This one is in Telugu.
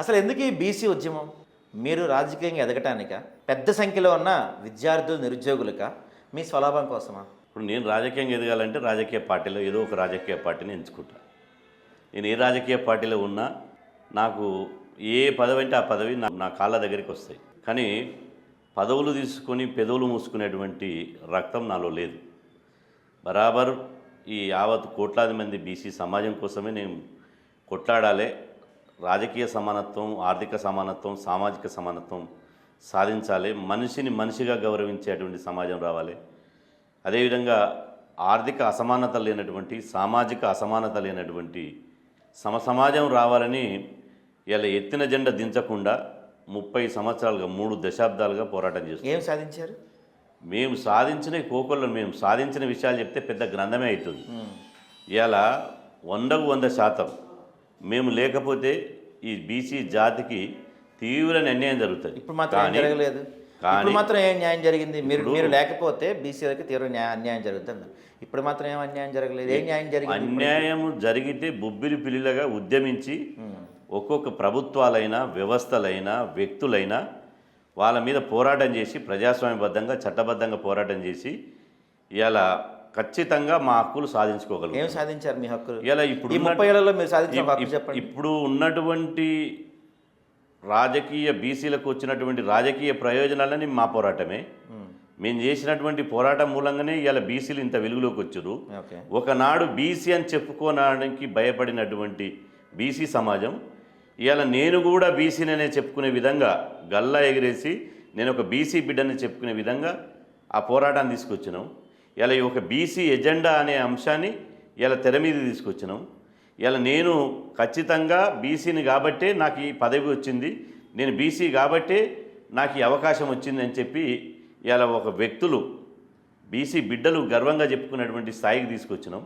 అసలు ఎందుకు ఈ బీసీ ఉద్యమం? మీరు రాజకీయంగా ఎదగటానికా? పెద్ద సంఖ్యలో ఉన్న విద్యార్థులు, నిరుద్యోగులకా? మీ స్వలాభం కోసమా? ఇప్పుడు నేను రాజకీయంగా ఎదగాలంటే రాజకీయ పార్టీలో ఏదో ఒక రాజకీయ పార్టీని ఎంచుకుంటా. నేను ఏ రాజకీయ పార్టీలో ఉన్నా నాకు ఏ పదవి అంటే ఆ పదవి నా కాళ్ళ దగ్గరికి వస్తాయి. కానీ పదవులు తీసుకొని పెదవులు మూసుకునేటువంటి రక్తం నాలో లేదు. బరాబర్ ఈ యావత్ కోట్లాది మంది బీసీ సమాజం కోసమే నేను కొట్లాడాలి. రాజకీయ సమానత్వం, ఆర్థిక సమానత్వం, సామాజిక సమానత్వం సాధించాలి. మనిషిని మనిషిగా గౌరవించేటువంటి సమాజం రావాలి. అదేవిధంగా ఆర్థిక అసమానత లేనటువంటి, సామాజిక అసమానత లేనటువంటి సమాజం రావాలని ఇలా ఎత్తిన జెండా దించకుండా 30 సంవత్సరాలుగా 3 దశాబ్దాలుగా పోరాటం చేస్తాం. ఏం సాధించారు? మేము సాధించిన కోకొల్లో మేము సాధించిన విషయాలు చెప్తే పెద్ద గ్రంథమే అవుతుంది. ఇలా 100కు 100% మేము లేకపోతే ఈ బీసీ జాతికి తీవ్ర అన్యాయం జరుగుతుంది. ఇప్పుడు మాత్రం ఏం జరగలేదు. ఇప్పుడు మాత్రం ఏం న్యాయం జరిగింది? మీరు లేకపోతే బీసీలకి తీవ్ర అన్యాయం జరుగుతుంది. ఇప్పుడు మాత్రం ఏం అన్యాయం జరగలేదు. ఏం న్యాయం జరిగింది? అన్యాయం జరిగితే బొబ్బిలి పిల్లిలాగా ఉద్యమించి ఒక్కొక్క ప్రభుత్వాలైనా, వ్యవస్థలైనా, వ్యక్తులైనా వాళ్ళ మీద పోరాటం చేసి ప్రజాస్వామ్యబద్ధంగా, చట్టబద్ధంగా పోరాటం చేసి ఇలా ఖచ్చితంగా మా హక్కులు సాధించుకోగలరు. ఏం సాధించారు మీ హక్కులు? ఇలా ఇప్పుడు ఈ 30 ఏళ్లలో మీరు సాధించిన హక్కు చెప్పండి. ఇప్పుడు ఉన్నటువంటి రాజకీయ బీసీలకు వచ్చినటువంటి రాజకీయ ప్రయోజనాలని మా పోరాటమే. మేము చేసినటువంటి పోరాటం మూలంగానే ఇలా బీసీలు ఇంత వెలుగులోకి వచ్చారు. ఒకనాడు బీసీ అని చెప్పుకోవడానికి భయపడినటువంటి బీసీ సమాజం ఇవాళ నేను కూడా బీసీననే చెప్పుకునే విధంగా గల్లా ఎగిరేసి నేను ఒక బీసీ బిడ్డని చెప్పుకునే విధంగా ఆ పోరాటాన్ని తీసుకొచ్చినాం. ఇలా ఈ ఒక బీసీ ఎజెండా అనే అంశాన్ని ఇలా తెర మీద తీసుకొచ్చినాం. ఇలా నేను ఖచ్చితంగా బీసీని కాబట్టే నాకు ఈ పదవి వచ్చింది, నేను బీసీ కాబట్టే నాకు ఈ అవకాశం వచ్చింది అని చెప్పి ఇలా ఒక వ్యక్తులు బీసీ బిడ్డలు గర్వంగా చెప్పుకునేటువంటి స్థాయికి తీసుకొచ్చినాం.